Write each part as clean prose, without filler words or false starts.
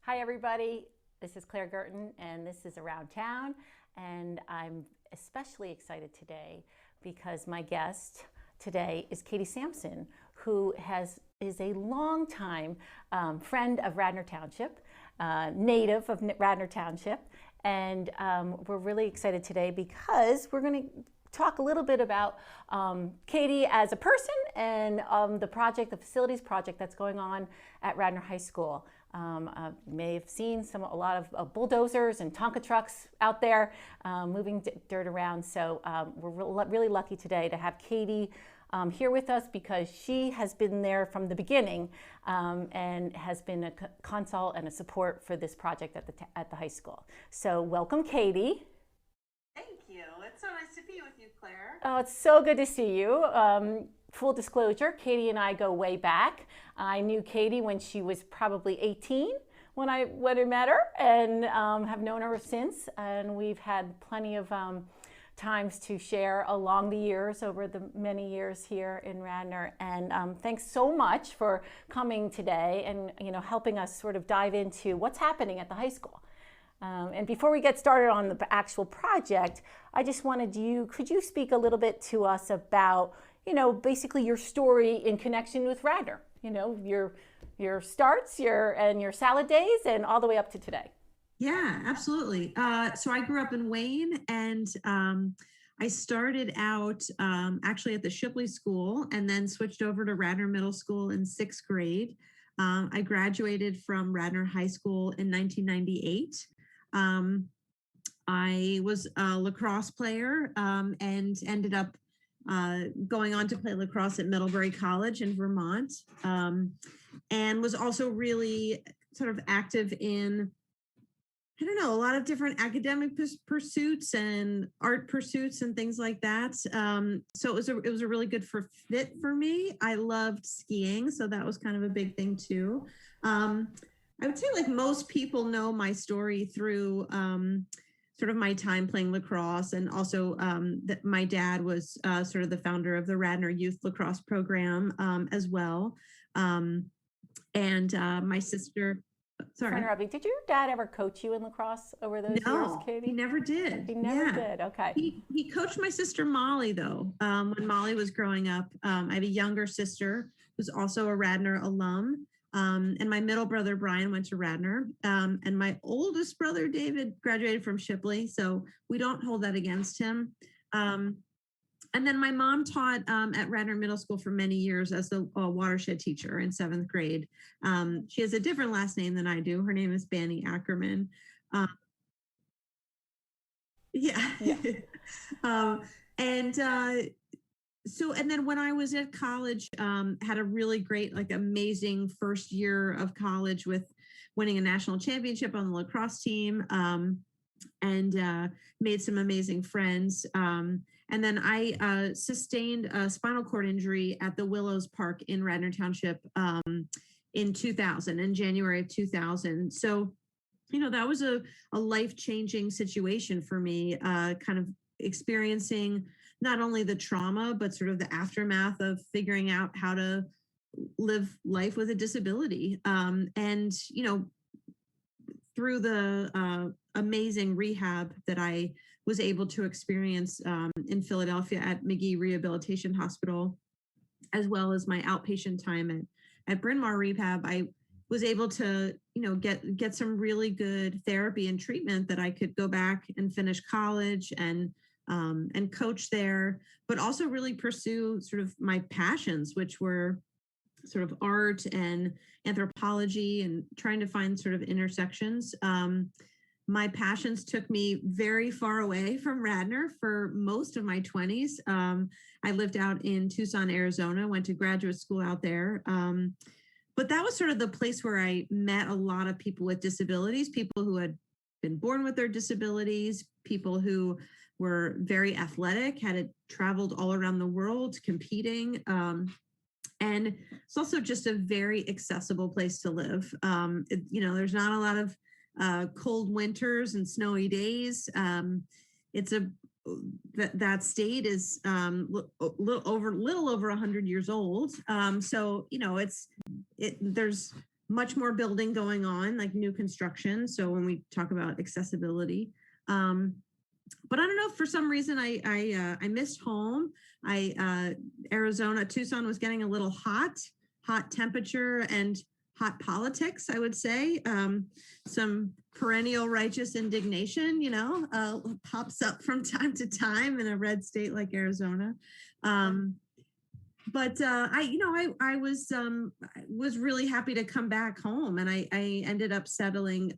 Hi, everybody. This is Clare Girton, and this is Around Town. And I'm especially excited today because my guest today is Katie Samson, who is a longtime friend of Radnor Township, native of Radnor Township. And we're really excited today because we're going to talk a little bit about Katie as a person and the facilities project that's going on at Radnor High School. You may have seen a lot of bulldozers and Tonka trucks out there moving dirt around. So we're really lucky today to have Katie here with us because she has been there from the beginning and has been a consult and a support for this project at the high school. So welcome, Katie. Thank you. It's so nice to be with you, Claire. Oh, it's so good to see you. Full disclosure, Katie and I go way back. I knew Katie when she was probably 18 when I met her, and have known her since. And we've had plenty of times to share along the years, over the many years here in Radnor. And thanks so much for coming today and helping us sort of dive into what's happening at the high school. And before we get started on the actual project, I just could you speak a little bit to us about, basically your story in connection with Radnor, your starts, your salad days, and all the way up to today. Yeah, absolutely. So I grew up in Wayne, and I started out actually at the Shipley School and then switched over to Radnor Middle School in 6th grade. I graduated from Radnor High School in 1998. I was a lacrosse player and ended up going on to play lacrosse at Middlebury College in Vermont, and was also really sort of active in, a lot of different academic pursuits and art pursuits and things like that. So it was a really good fit for me. I loved skiing, so that was kind of a big thing too. I would say, like most people know my story through sort of my time playing lacrosse, and also that my dad was sort of the founder of the Radnor Youth Lacrosse Program as well. And my sister, sorry. Did your dad ever coach you in lacrosse over those years, Katie? He never did. He never did. Okay. He coached my sister Molly though. When Molly was growing up, I have a younger sister who's also a Radnor alum. And my middle brother, Brian, went to Radnor. And my oldest brother, David, graduated from Shipley. So we don't hold that against him. And then my mom taught at Radnor Middle School for many years as a watershed teacher in 7th grade. She has a different last name than I do. Her name is Banny Ackerman. Yeah. And then when I was at college, had a really great, amazing first year of college with winning a national championship on the lacrosse team, and made some amazing friends. And then I sustained a spinal cord injury at the Willows Park in Radnor Township in January of 2000. So, that was a life-changing situation for me, kind of experiencing not only the trauma, but sort of the aftermath of figuring out how to live life with a disability. And through the amazing rehab that I was able to experience in Philadelphia at McGee Rehabilitation Hospital, as well as my outpatient time at Bryn Mawr Rehab, I was able to, get some really good therapy and treatment that I could go back and finish college and coach there, but also really pursue sort of my passions, which were sort of art and anthropology and trying to find sort of intersections. My passions took me very far away from Radnor for most of my 20s. I lived out in Tucson, Arizona, went to graduate school out there. But that was sort of the place where I met a lot of people with disabilities, people who had been born with their disabilities, people who were very athletic, had traveled all around the world competing. And it's also just a very accessible place to live. There's not a lot of cold winters and snowy days. That state is little over 100 years old. So there's much more building going on, like new construction. So when we talk about accessibility, but I don't know, for some reason I missed home. Arizona, Tucson was getting a little hot temperature and hot politics, I would say. Some perennial righteous indignation, pops up from time to time in a red state like Arizona. But I was really happy to come back home, and I ended up settling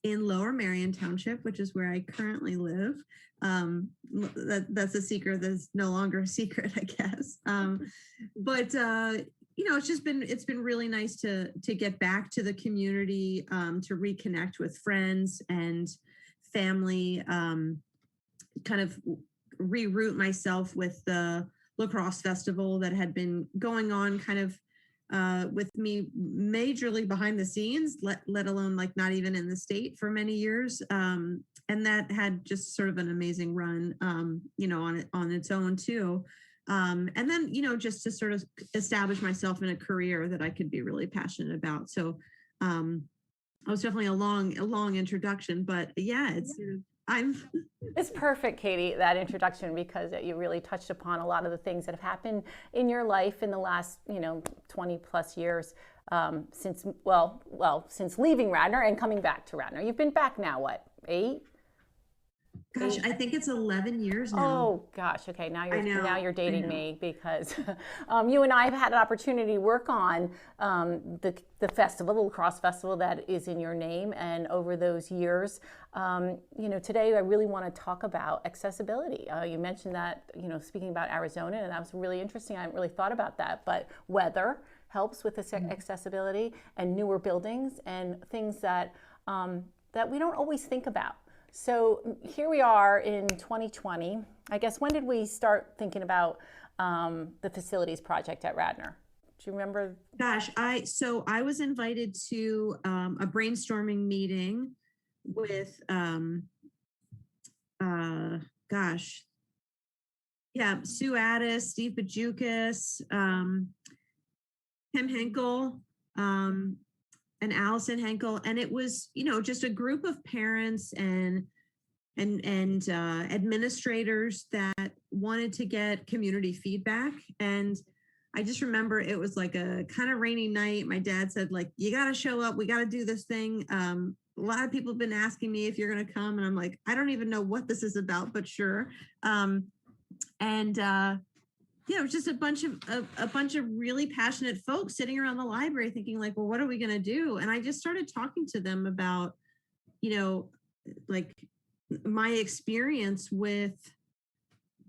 in Lower Marion Township, which is where I currently live. That's a secret that's no longer a secret, I guess. But it's been really nice to get back to the community, to reconnect with friends and family, kind of reroute myself with the lacrosse festival that had been going on kind of with me majorly behind the scenes, let alone like not even in the state for many years. And that had just sort of an amazing run, on its own too. And then, just to sort of establish myself in a career that I could be really passionate about. So I was definitely a long introduction, but yeah, It's perfect, Katie, that introduction, because you really touched upon a lot of the things that have happened in your life in the last, 20 plus years, since leaving Radnor and coming back to Radnor. You've been back now, what, 8? Gosh, I think it's 11 years now. Oh gosh, okay. Now you're dating me, because you and I have had an opportunity to work on the festival, the lacrosse festival that is in your name, and over those years, today I really want to talk about accessibility. You mentioned that, speaking about Arizona, and that was really interesting. I hadn't really thought about that, but weather helps with accessibility, and newer buildings and things that that we don't always think about. So here we are in 2020. I guess, when did we start thinking about the facilities project at Radnor? Do you remember? Gosh, I was invited to a brainstorming meeting with Sue Addis, Steve Bajukas, Tim Henkel, and Allison Henkel, and it was, just a group of parents and administrators that wanted to get community feedback. And I just remember it was like a kind of rainy night. My dad said, like, you got to show up. We got to do this thing. A lot of people have been asking me if you're going to come, and I'm like, I don't even know what this is about, but sure. It was just a bunch of really passionate folks sitting around the library thinking, like, well, what are we going to do? And I just started talking to them about, like, my experience with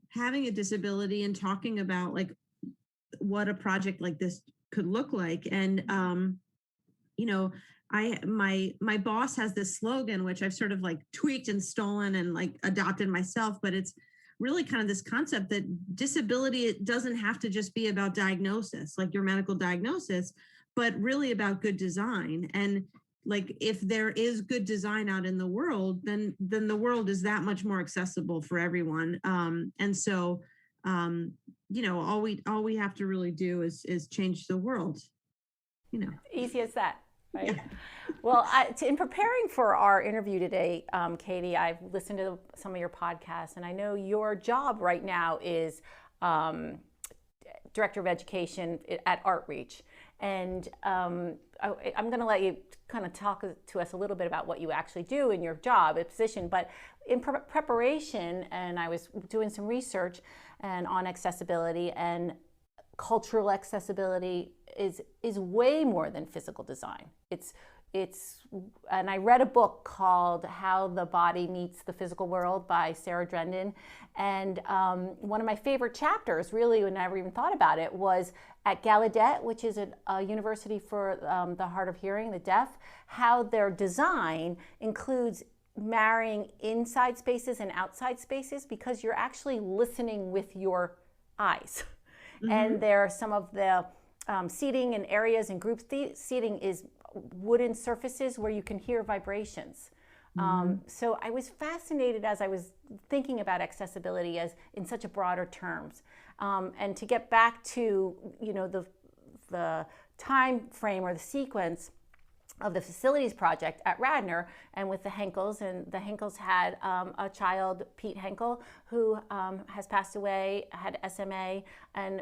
having a disability, and talking about, like, what a project like this could look like. And my boss has this slogan, which I've sort of like tweaked and stolen and like adopted myself, but it's really kind of this concept that disability, it doesn't have to just be about diagnosis, like your medical diagnosis, but really about good design. And like, if there is good design out in the world, then the world is that much more accessible for everyone. And so, all we have to really do is change the world. Easy as that. Right. Yeah. Well, in preparing for our interview today, Katie, I've listened to some of your podcasts, and I know your job right now is Director of Education at Outreach. And I'm going to let you kind of talk to us a little bit about what you actually do in your job, position. But in preparation, and I was doing some research on accessibility, and cultural accessibility is way more than physical design. And I read a book called How the Body Meets the Physical World by Sarah Drendon. And one of my favorite chapters, really, when I never even thought about it, was at Gallaudet, which is a university for the hard of hearing, the deaf, how their design includes marrying inside spaces and outside spaces, because you're actually listening with your eyes. Mm-hmm. And there are some of the seating and areas and group seating is wooden surfaces where you can hear vibrations. Mm-hmm. So I was fascinated as I was thinking about accessibility as in such a broader terms. And to get back to, the time frame or the sequence of the facilities project at Radnor and with the Henkels. And the Henkels had a child, Pete Henkel, who has passed away, had SMA, and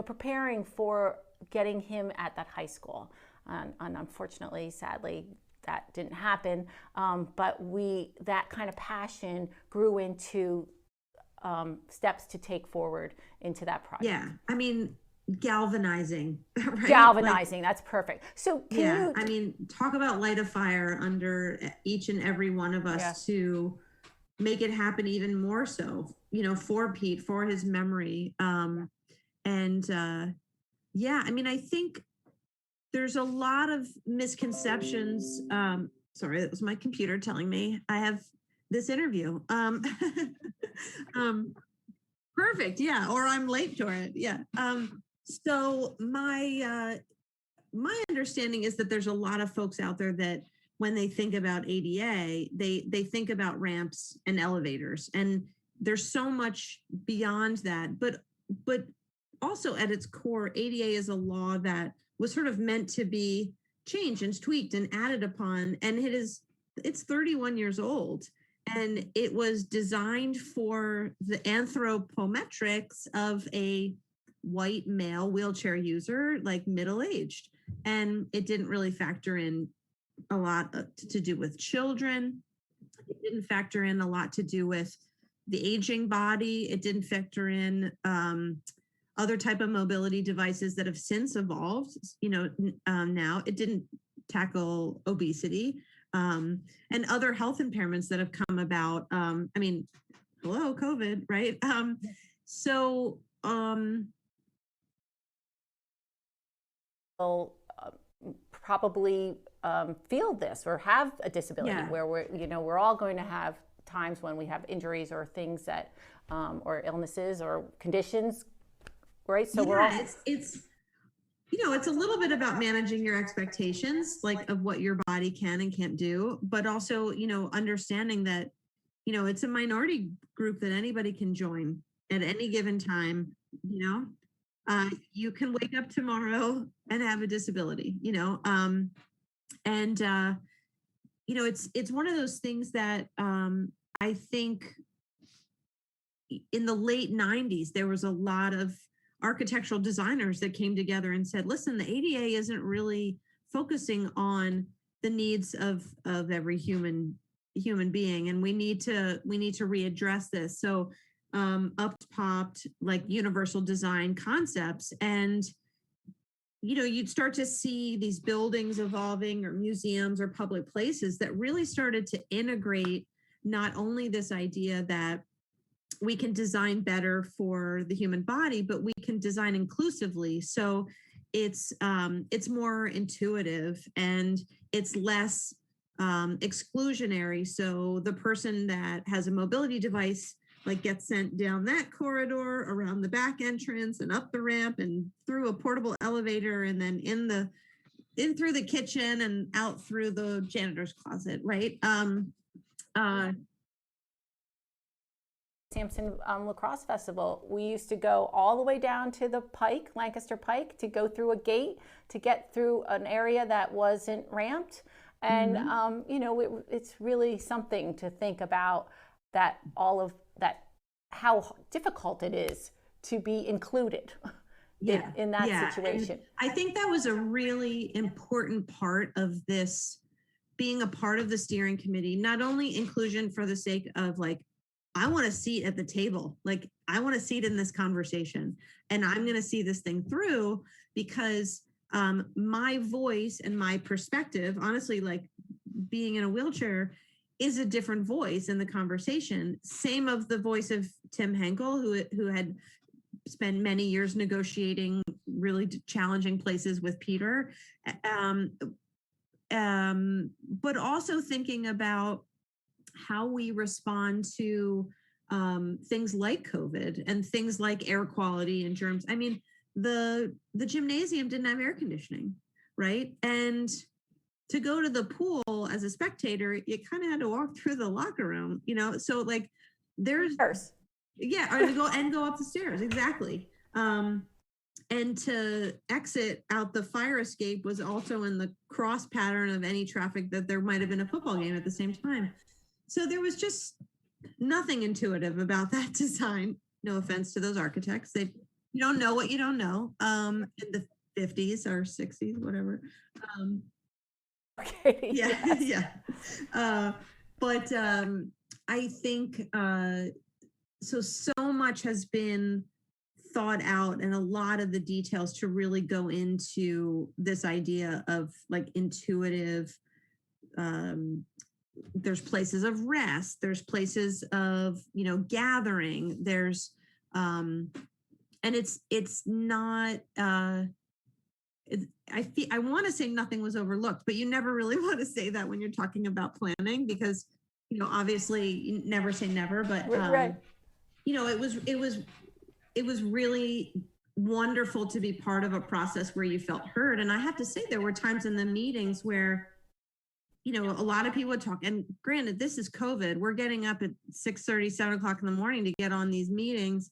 preparing for getting him at that high school. And unfortunately, sadly, that didn't happen. But that kind of passion grew into steps to take forward into that project. Yeah, I mean, galvanizing, right? Galvanizing, that's perfect. So I mean, talk about light a fire under each and every one of us to make it happen even more so, for Pete, for his memory. I mean, I think there's a lot of misconceptions. Sorry, that was my computer telling me I have this interview. Perfect. Yeah. Or I'm late for it. Yeah. So my understanding is that there's a lot of folks out there that when they think about ADA, they think about ramps and elevators, and there's so much beyond that. But also at its core, ADA is a law that was sort of meant to be changed and tweaked and added upon, and it's 31 years old. And it was designed for the anthropometrics of a white male wheelchair user, like middle-aged. And it didn't really factor in a lot to do with children. It didn't factor in a lot to do with the aging body. It didn't factor in other type of mobility devices that have since evolved. Now it didn't tackle obesity. And other health impairments that have come about. I mean, hello, COVID, right? Will probably feel this or have a disability where we're all going to have times when we have injuries or things that or illnesses or conditions, right? So we're all it's a little bit about managing your expectations, like of what your body can and can't do, but also, understanding that, it's a minority group that anybody can join at any given time. You can wake up tomorrow and have a disability, it's one of those things that I think in the late 90s, there was a lot of architectural designers that came together and said, listen, the ADA isn't really focusing on the needs of every human being, and we need to readdress this. So up popped like universal design concepts, and you'd start to see these buildings evolving, or museums or public places that really started to integrate not only this idea that we can design better for the human body, but we can design inclusively. So it's more intuitive and it's less exclusionary. So the person that has a mobility device gets sent down that corridor, around the back entrance, and up the ramp, and through a portable elevator, and then in through the kitchen and out through the janitor's closet, right? Samson Lacrosse Festival, we used to go all the way down to the Pike, Lancaster Pike, to go through a gate to get through an area that wasn't ramped. And, it's really something to think about that, all of that, how difficult it is to be included in that situation. And I think that was a really important part of this, being a part of the steering committee, not only inclusion for the sake of I want a seat at the table. I want a seat in this conversation, and I'm going to see this thing through, because my voice and my perspective, honestly, being in a wheelchair, is a different voice in the conversation. Same of the voice of Tim Henkel, who had spent many years negotiating really challenging places with Peter, but also thinking about how we respond to things like COVID and things like air quality and germs. I mean, the gymnasium didn't have air conditioning, right? And to go to the pool as a spectator, you kind of had to walk through the locker room, so there's or to go up the stairs. Exactly. and to exit out the fire escape was also in the cross pattern of any traffic that there might have been a football game at the same time. So there was just nothing intuitive about that design. No offense to those architects. You don't know what you don't know. In the 50s or 60s, whatever. Okay. Yeah, Yes. yeah. But I think so much has been thought out, and a lot of the details to really go into this idea of like intuitive. There's places of rest. There's places of gathering. There's and it's not. I want to say nothing was overlooked, but you never really want to say that when you're talking about planning, because obviously you never say never, but Right. it was really wonderful to be part of a process where you felt heard. And I have to say, there were times in the meetings where a lot of people would talk, and granted, this is COVID, we're getting up at 6:30, 7 o'clock in the morning to get on these meetings,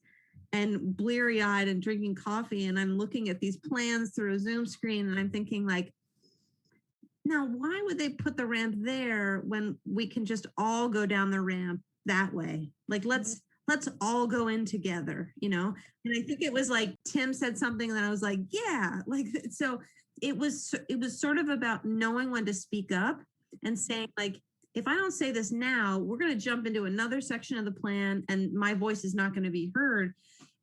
and bleary eyed and drinking coffee. And I'm looking at these plans through a Zoom screen, and I'm thinking, like, now, why would they put the ramp there when we can just all go down the ramp that way? Like, let's all go in together, And I think it was like Tim said something that I was like, yeah, like, so it was sort of about knowing when to speak up and saying, like, if I don't say this now, we're going to jump into another section of the plan and my voice is not going to be heard.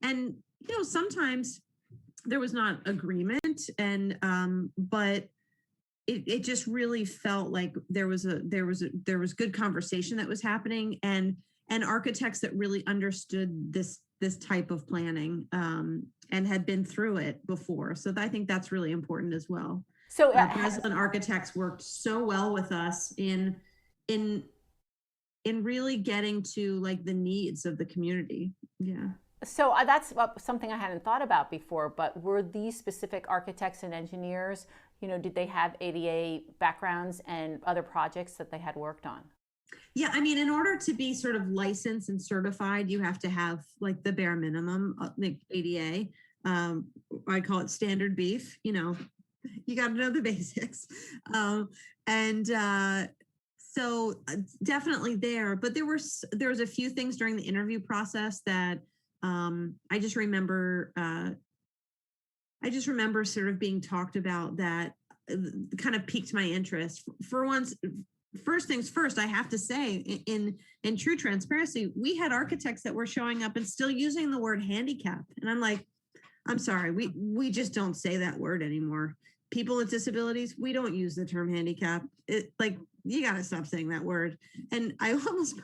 And sometimes there was not agreement, and but it just really felt like there was good conversation that was happening, and architects that really understood this type of planning, and had been through it before. So I think that's really important as well. So Breslin Architects worked so well with us in really getting to like the needs of the community. Yeah. So that's something I hadn't thought about before, but were these specific architects and engineers, did they have ADA backgrounds and other projects that they had worked on? Yeah, I mean, in order to be sort of licensed and certified, you have to have like the bare minimum, like ADA. I call it standard beef, you got to know the basics. So definitely there, but there was a few things during the interview process that I just remember sort of being talked about that kind of piqued my interest. First things first, I have to say, in true transparency, we had architects that were showing up and still using the word handicap, and I'm like, I'm sorry, we just don't say that word anymore. People with disabilities, we don't use the term handicap. Like, you got to stop saying that word. And I almost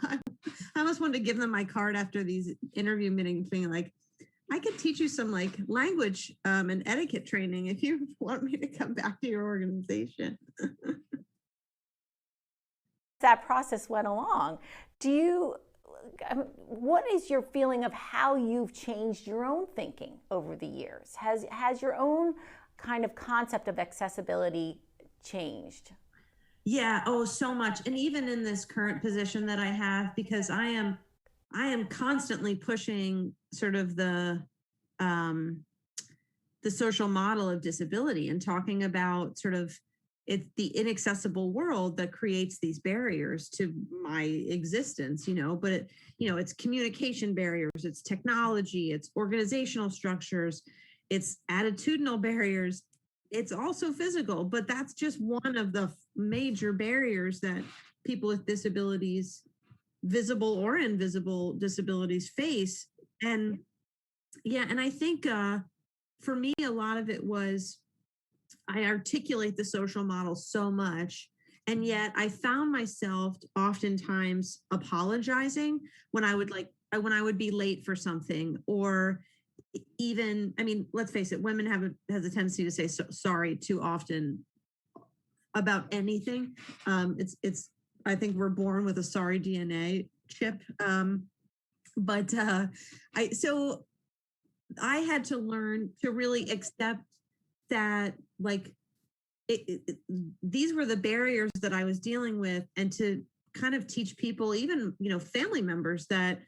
wanted to give them my card after these interview meetings, being like, I could teach you some like language and etiquette training if you want me to come back to your organization. That process went along. What is your feeling of how you've changed your own thinking over the years? Has your own kind of concept of accessibility changed? Yeah, oh, so much. And even in this current position that I have, because I am constantly pushing sort of the social model of disability and talking about sort of it's the inaccessible world that creates these barriers to my existence, but it's communication barriers, it's technology, it's organizational structures, it's attitudinal barriers. It's also physical, but that's just one of the major barriers that people with disabilities, visible or invisible disabilities, face. And yeah, and I think for me, a lot of it was I articulate the social model so much, and yet I found myself oftentimes apologizing when I would be late for something, or even, I mean, let's face it, women has a tendency to say sorry too often about anything. It's I think we're born with a sorry DNA chip. But I had to learn to really accept that, like, these were the barriers that I was dealing with, and to kind of teach people, even family members, that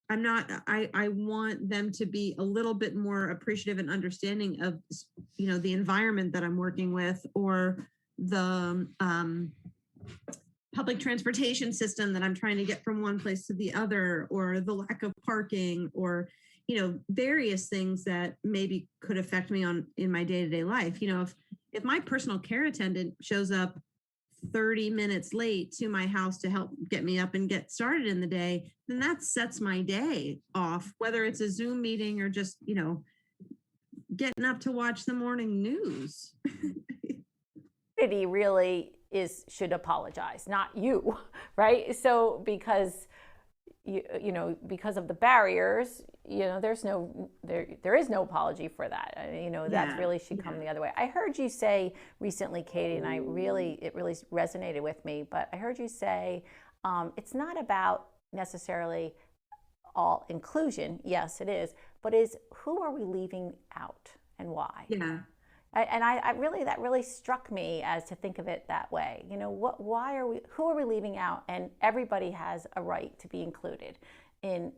I want them to be a little bit more appreciative and understanding of, the environment that I'm working with, or the public transportation system that I'm trying to get from one place to the other, or the lack of parking, or, various things that maybe could affect me in my day-to-day life. If my personal care attendant shows up 30 minutes late to my house to help get me up and get started in the day, then that sets my day off, whether it's a Zoom meeting or just, getting up to watch the morning news. Community really should apologize, not you, right? So because because of the barriers, there is no apology for that. That really should come the other way. I heard you say recently, Katie, and it really resonated with me, but I heard you say it's not about necessarily all inclusion. Yes, it is, but who are we leaving out and why? Yeah. That really struck me as to think of it that way. Who are we leaving out? And everybody has a right to be included in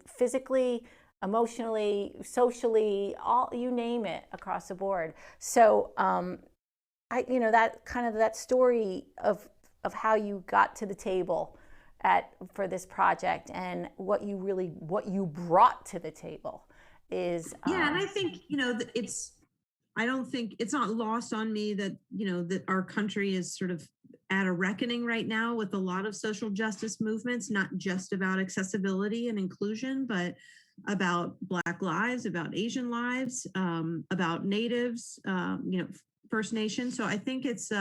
physically, emotionally, socially, all, you name it, across the board. So, that story of how you got to the table for this project, and what you brought to the table is. And I think, I don't think it's not lost on me that, that our country is sort of at a reckoning right now with a lot of social justice movements, not just about accessibility and inclusion, but about Black lives, about Asian lives, about Natives, First Nations. So I think it's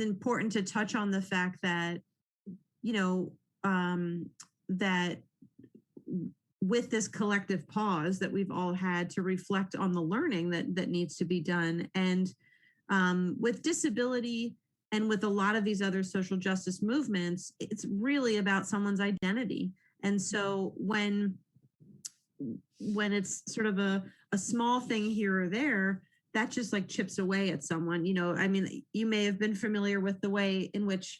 important to touch on the fact that, that with this collective pause that we've all had to reflect on the learning that needs to be done. And with disability and with a lot of these other social justice movements, it's really about someone's identity. And so when it's sort of a small thing here or there, that just like chips away at someone. You may have been familiar with the way in which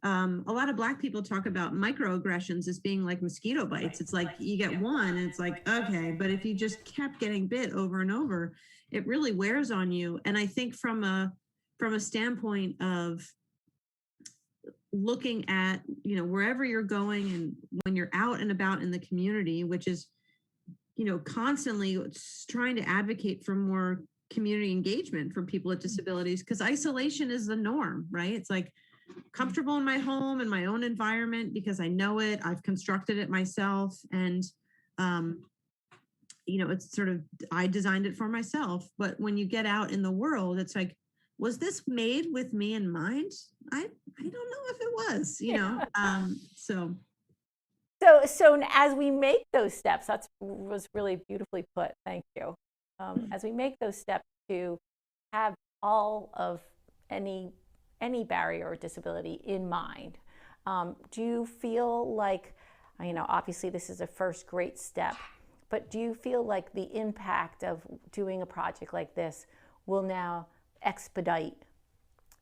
a lot of Black people talk about microaggressions as being like mosquito bites. Right. It's like you get one and it's like, okay, but if you just kept getting bit over and over, it really wears on you. And I think from a standpoint of looking at, wherever you're going and when you're out and about in the community, which is, constantly trying to advocate for more community engagement for people with disabilities, because isolation is the norm, right? It's like, comfortable in my home and my own environment because I know it, I've constructed it myself. And, it's sort of, I designed it for myself. But when you get out in the world, it's like, was this made with me in mind? I don't know if it was, so. So as we make those steps, that was really beautifully put. Thank you. As we make those steps to have all of any barrier or disability in mind, do you feel like, obviously this is a first great step, but do you feel like the impact of doing a project like this will now expedite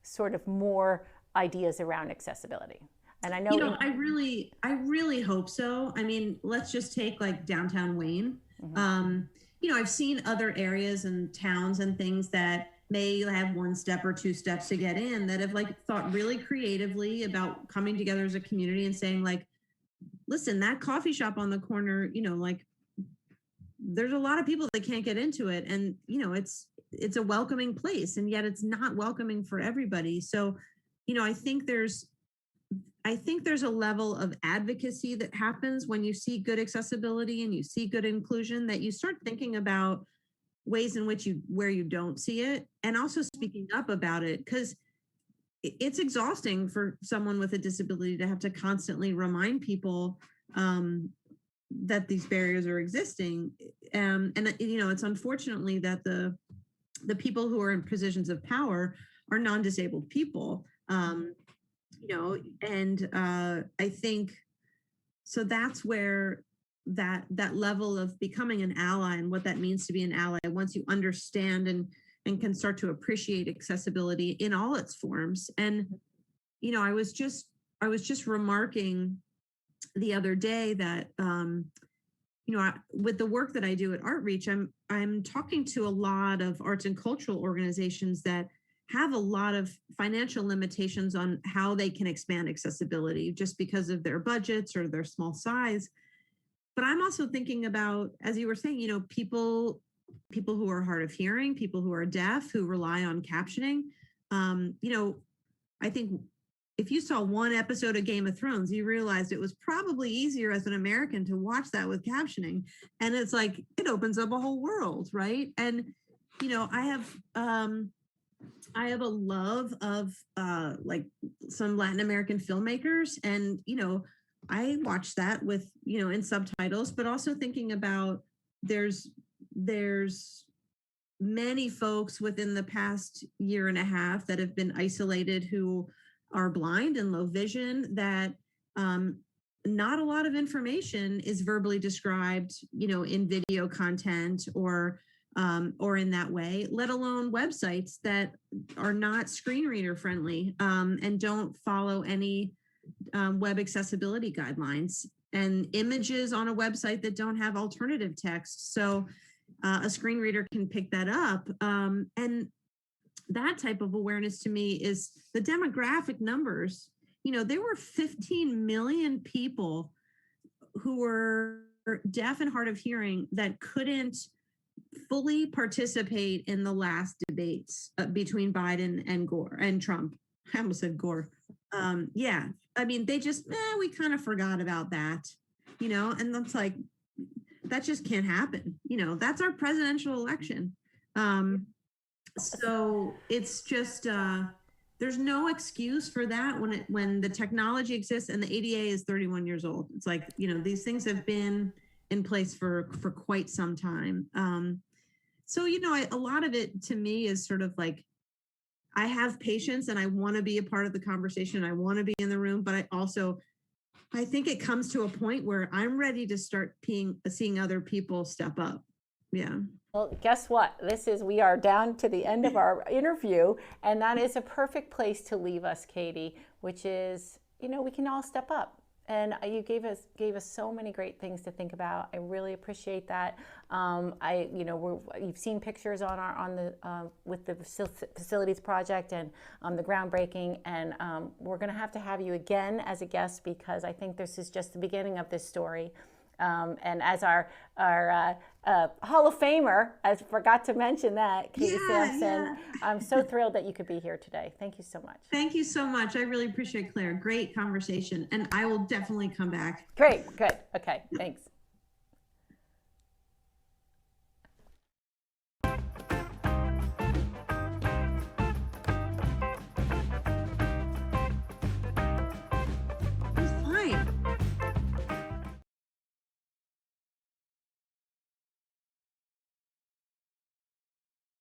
sort of more ideas around accessibility? And I know, I really hope so. I mean, let's just take like downtown Wayne. Mm-hmm. I've seen other areas and towns and things that may have one step or two steps to get in that have like thought really creatively about coming together as a community and saying like, listen, that coffee shop on the corner, like there's a lot of people that can't get into it. And, it's a welcoming place, and yet it's not welcoming for everybody. So, I think there's a level of advocacy that happens when you see good accessibility and you see good inclusion, that you start thinking about ways in which where you don't see it, and also speaking up about it, because it's exhausting for someone with a disability to have to constantly remind people that these barriers are existing. And it's unfortunately that the people who are in positions of power are non-disabled people. And I think so that's where that level of becoming an ally and what that means to be an ally, once you understand and can start to appreciate accessibility in all its forms. And I was just remarking the other day that, with the work that I do at Outreach, I'm talking to a lot of arts and cultural organizations that have a lot of financial limitations on how they can expand accessibility just because of their budgets or their small size. But I'm also thinking about, as you were saying, people who are hard of hearing, people who are deaf, who rely on captioning. I think if you saw one episode of Game of Thrones, you realized it was probably easier as an American to watch that with captioning. And it's like, it opens up a whole world, right? And, I have a love of like some Latin American filmmakers. And, I watch that with, in subtitles, but also thinking about there's many folks within the past year and a half that have been isolated who are blind and low vision, that not a lot of information is verbally described, in video content or in that way, let alone websites that are not screen reader friendly and don't follow any web accessibility guidelines, and images on a website that don't have alternative text. So a screen reader can pick that up. And that type of awareness to me is the demographic numbers. There were 15 million people who were deaf and hard of hearing that couldn't fully participate in the last debates between Biden and Trump. I almost said Gore. Yeah, I mean, they just, we kind of forgot about that, and that's like, that just can't happen. That's our presidential election. So it's just, there's no excuse for that when the technology exists and the ADA is 31 years old. It's like, these things have been in place for quite some time. So, a lot of it to me is sort of like, I have patience and I want to be a part of the conversation. I want to be in the room, but I think it comes to a point where I'm ready to start seeing other people step up. Yeah. Well, guess what? We are down to the end of our interview, and that is a perfect place to leave us, Katie, which is, we can all step up. And you gave us so many great things to think about. I really appreciate that. You've seen pictures with the facilities project and the groundbreaking, and we're going to have you again as a guest, because I think this is just the beginning of this story. And as our Hall of Famer, I forgot to mention that, Katie Samson. Yeah. I'm so thrilled that you could be here today. Thank you so much. Thank you so much. I really appreciate it, Claire. Great conversation. And I will definitely come back. Great. Good. Okay. Thanks.